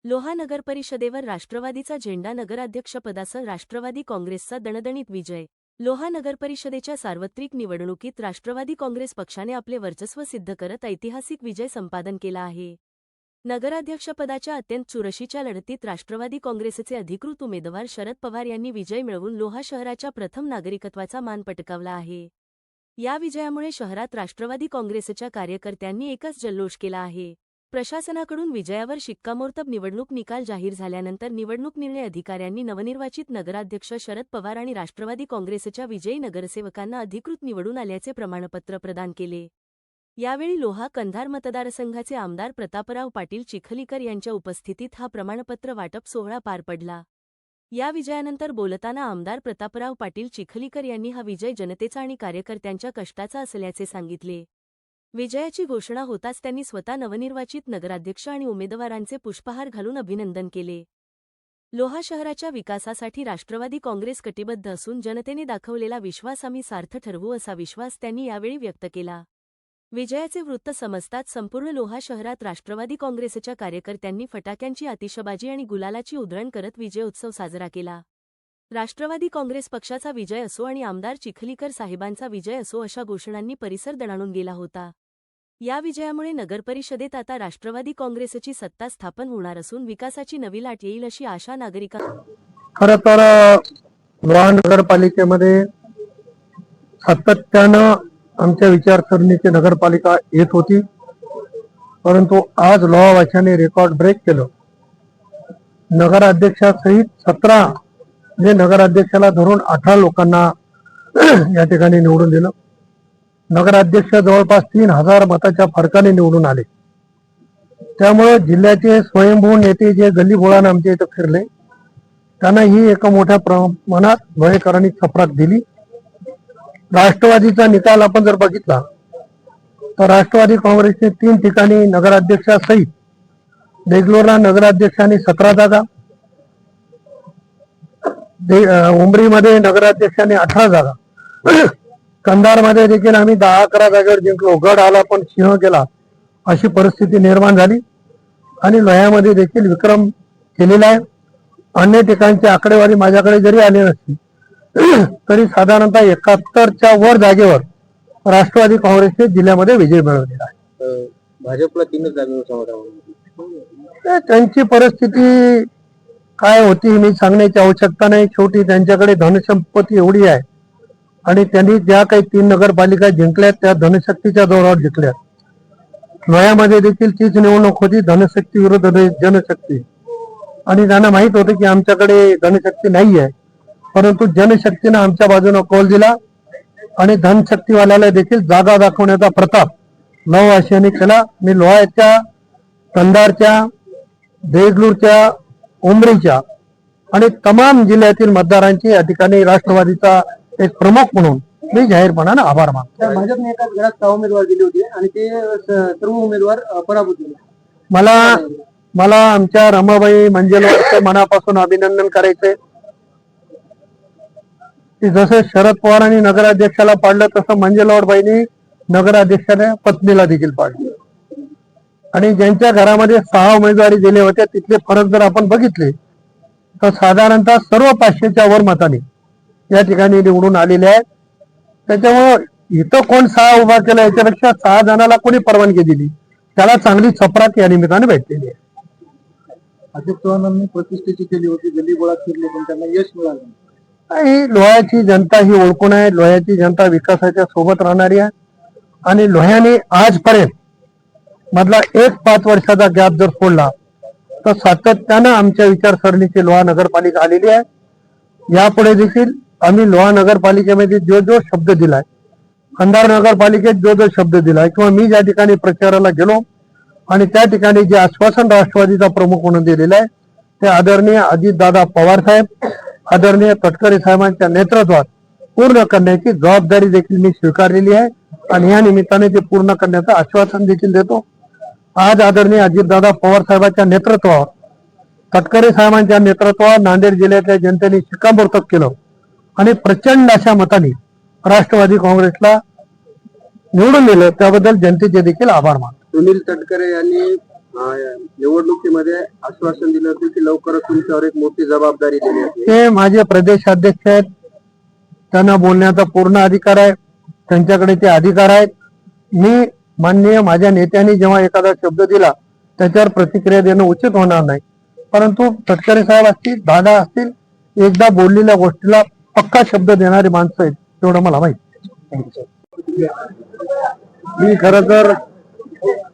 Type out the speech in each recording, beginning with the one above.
लोहा नगर परिषदेवर राष्ट्रवादीचा झेंडा, नगराध्यक्षपदासह राष्ट्रवादी काँग्रेसचा दणदणीत विजय. लोहा नगर परिषदेच्या सार्वत्रिक निवडणुकीत राष्ट्रवादी काँग्रेस पक्षाने आपले वर्चस्व सिद्ध करत ऐतिहासिक विजय संपादन केला आहे. नगराध्यक्षपदाच्या अत्यंत चुरशीच्या लढतीत राष्ट्रवादी काँग्रेसचे अधिकृत उमेदवार शरद पवार यांनी विजय मिळवून लोहा शहराच्या प्रथम नागरिकत्वाचा मान पटकावला आहे. या विजयामुळे शहरात राष्ट्रवादी काँग्रेसच्या कार्यकर्त्यांनी एकच जल्लोष केला आहे. प्रशासनाकडून विजयावर शिक्कामोर्तब. निवडणूक निकाल जाहीर झाल्यानंतर निवडणूक निर्णय अधिकाऱ्यांनी नवनिर्वाचित नगराध्यक्ष शरद पवार आणि राष्ट्रवादी काँग्रेसच्या विजयी नगरसेवकांना अधिकृत निवडून आल्याचे प्रमाणपत्र प्रदान केले. यावेळी लोहा कंधार मतदारसंघाचे आमदार प्रतापराव पाटील चिखलीकर यांच्या उपस्थितीत हा प्रमाणपत्र वाटप सोहळा पार पडला. या विजयानंतर बोलताना आमदार प्रतापराव पाटील चिखलीकर यांनी हा विजय जनतेचा आणि कार्यकर्त्यांच्या कष्टाचा असल्याचे सांगितले. विजयाची घोषणा होताच त्यांनी स्वतः नवनिर्वाचित नगराध्यक्ष आणि उमेदवारांचे पुष्पहार घालून अभिनंदन केले. लोहा शहराच्या विकासासाठी राष्ट्रवादी काँग्रेस कटिबद्ध असून जनतेने दाखवलेला विश्वास आम्ही सार्थ ठरवू, असा विश्वास त्यांनी यावेळी व्यक्त केला. विजयाचे वृत्त समजताच संपूर्ण लोहा शहरात राष्ट्रवादी काँग्रेसच्या कार्यकर्त्यांनी फटाक्यांची आतिषबाजी आणि गुलालाची उधळण करत विजयोत्सव साजरा केला. राष्ट्रवादी काँग्रेस पक्षाचा विजय असो आणि आमदार चिखलीकर साहेबांचा विजय असो, अशा घोषणांनी परिसर दणाणून गेला होता. या विजयामुळे नगरपरिषदेत आता राष्ट्रवादी काँग्रेसची सत्ता स्थापन होणार असून विकासाची नवी लाट येईल अशी आशा नागरिकांना. खरं तर लोहा नगरपालिकेमध्ये सातत्यानं आमच्या विचारसरणीची नगरपालिका येत होती, परंतु आज लोहावासियांनी रेकॉर्ड ब्रेक केलं. नगराध्यक्षासहित 17 नगराध्यक्षाला धरून 18 लोकांना या ठिकाणी निवडून दिलं. नगराध्यक्ष जवळपास 3000 मताच्या फरकाने निवडून आले. त्यामुळे जिल्ह्याचे स्वयंभू नेते जे गल्लीबोळानं आमच्या इथं फिरले, त्यांना ही एका मोठ्या प्रमाणात लोहेकरांनी चपराक दिली. राष्ट्रवादीचा निकाल आपण जर बघितला तर राष्ट्रवादी काँग्रेसने 3 ठिकाणी नगराध्यक्षासहित, देगलूरला नगराध्यक्षांनी 17 जागा, उमरीमध्ये नगराध्यक्षांनी 18 जागा, कंधारमध्ये देखील आम्ही 10-11 जागेवर जिंकलो. गड आला पण सिंह गेला अशी परिस्थिती निर्माण झाली आणि लोह्यामध्ये देखील विक्रम केलेला आहे. अन्य ठिकाणची आकडेवारी माझ्याकडे जरी आली नसती तरी साधारणतः 71च्या वर जागेवर राष्ट्रवादी काँग्रेसने जिल्ह्यामध्ये विजय मिळवलेला आहे. भाजपला 3च जागेवर समाधान. त्यांची परिस्थिती काय होती मी सांगण्याची आवश्यकता नाही. शेवटी त्यांच्याकडे धनसंपत्ती एवढी आहे आणि त्यांनी ज्या काही 3 नगरपालिका जिंकल्यात त्या धनशक्तीच्या जोरावर जिंकल्यात. लोह्यामध्ये देखील तीच निवडणूक होती, धनशक्ती विरुद्ध जनशक्ती, आणि त्यांना माहित होतं की आमच्याकडे धनशक्ती नाही आहे, परंतु जनशक्तीनं आमच्या बाजूने कौल दिला आणि धनशक्तीवाल्याला देखील जागा दाखवण्याचा प्रताप लोहावासियांनी केला. मी लोहाच्या, कंधारच्या, देगलूरच्या, उमरीच्या आणि तमाम जिल्ह्यातील मतदारांची या ठिकाणी राष्ट्रवादीचा एक प्रमुख म्हणून मी जाहीरपणाने आभार मानतो. भाजपने एकाच घरात 6 उमेदवार दिले होते आणि ते सर्व उमेदवार पराभूत झाले. मला आमच्या रमाबाई मंजेलवारचं मनापासून अभिनंदन करायचंय की जसं शरद पवारांनी नगराध्यक्षाला पाडलं तसं मंजेलवारबाईंनी नगराध्यक्षाने पत्नीला देखील पाडलं. आणि ज्यांच्या घरामध्ये 6 उमेदवारी दिले होते तिथले फरक जर आपण बघितले तर साधारणतः सर्व 500च्या वर मताने या ठिकाणी निवडून आलेले आहेत. त्याच्यामुळं इथं कोण 6 उभा केला याच्यापेक्षा 6 जणांना कोणी परवानगी दिली त्याला चांगली चपराक या निमित्ताने भेटलेली आहे. अजित चव्हाणांनी प्रतिष्ठेची केली होती, गल्लीबोळात फिरले पण त्यांना यश मिळालं. ही लोह्याची जनता ही ओळखून आहे. लोह्याची जनता विकासाच्या सोबत राहणारी आहे आणि लोह्याने आजपर्यंत मधला एक 5 वर्षाचा गॅप जर सोडला तर सातत्यानं आमच्या विचारसरणीची लोहा नगरपालिका आलेली आहे. यापुढे देखील आम्ही लोहा नगरपालिकेमध्ये जो शब्द दिलाय, कंधार नगरपालिकेत जो शब्द दिलाय, किंवा मी ज्या ठिकाणी प्रचाराला गेलो आणि त्या ठिकाणी जे आश्वासन राष्ट्रवादीचा प्रमुख म्हणून दिलेलं आहे ते आदरणीय अजितदादा पवार साहेब, आदरणीय तटकरे साहेबांच्या नेतृत्वात पूर्ण करण्याची जबाबदारी देखील मी स्वीकारलेली आहे आणि या निमित्ताने ते पूर्ण करण्याचं आश्वासन देखील देतो. आज आदरणीय अजितदादा पवार साहेबांच्या नेतृत्वावर, तटकरे साहेबांच्या नेतृत्वावर नांदेड जिल्ह्यातल्या जनतेने शिक्कामोर्तब केलं आणि प्रचंड अशा मताने राष्ट्रवादी काँग्रेसला निवडून दिलं. त्याबद्दल जनतेचे देखील आभार मानतो. सुनील तटकरे यांनी निवडणुकीमध्ये आश्वासन दिलं होतं की लवकरच तुमच्यावर एक मोठी जबाबदारी देण्यात येईल. ते माझे प्रदेशाध्यक्ष आहेत, त्यांना बोलण्याचा पूर्ण अधिकार आहे, त्यांच्याकडे ते अधिकार आहेत. मी माननीय माझ्या नेत्यांनी जेव्हा एखादा शब्द दिला त्याच्यावर प्रतिक्रिया देणं उचित होणार नाही. परंतु तटकरे साहेब असतील, दादा असतील, एकदा बोललेल्या गोष्टीला पक्का शब्द देणारी माणसं आहेत, तेवढं मला माहिती. मी खरं तर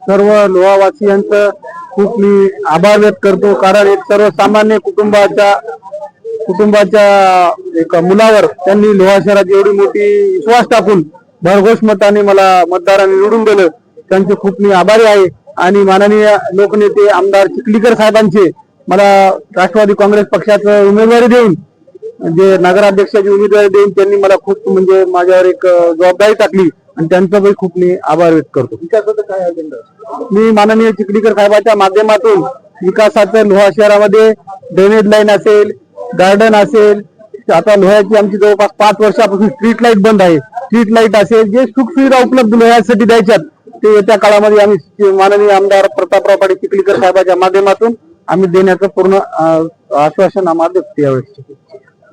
सर्व लोहावासियांचं खूप मी आभार व्यक्त करतो, कारण एक सर्वसामान्य कुटुंबाच्या एक मुलावर त्यांनी लोहा शहरात एवढी मोठी विश्वास टाकून भरघोस मताने मला मतदारांनी निवडून दिलं. त्यांचे खूप मी आभारी आहे. आणि माननीय लोकनेते आमदार चिखलीकर साहेबांचे मला राष्ट्रवादी काँग्रेस पक्षाचं उमेदवारी देऊन, जे नगराध्यक्षाची उमेदवारी देऊन त्यांनी मला खूप म्हणजे माझ्यावर एक जबाबदारी टाकली आणि त्यांचं पण खूप मी आभार व्यक्त करतो. विकासाचं काय अजेंडा? मी माननीय चिखलीकर साहेबांच्या माध्यमातून विकासाचं लोहा शहरामध्ये ड्रेनेज लाईन असेल, गार्डन असेल, आता लोह्याची आमची जवळपास 5 वर्षापासून स्ट्रीट लाईट बंद आहे. स्ट्रीट लाईट असेल, जे सुखसुविधा उपलब्ध लोह्यासाठी द्यायच्यात ते येत्या काळामध्ये आम्ही माननीय आमदार प्रतापराव पाटील चिखलीकर साहेबांच्या माध्यमातून आम्ही देण्याचं पूर्ण आश्वासन आम्हाला देतो यावेळेस.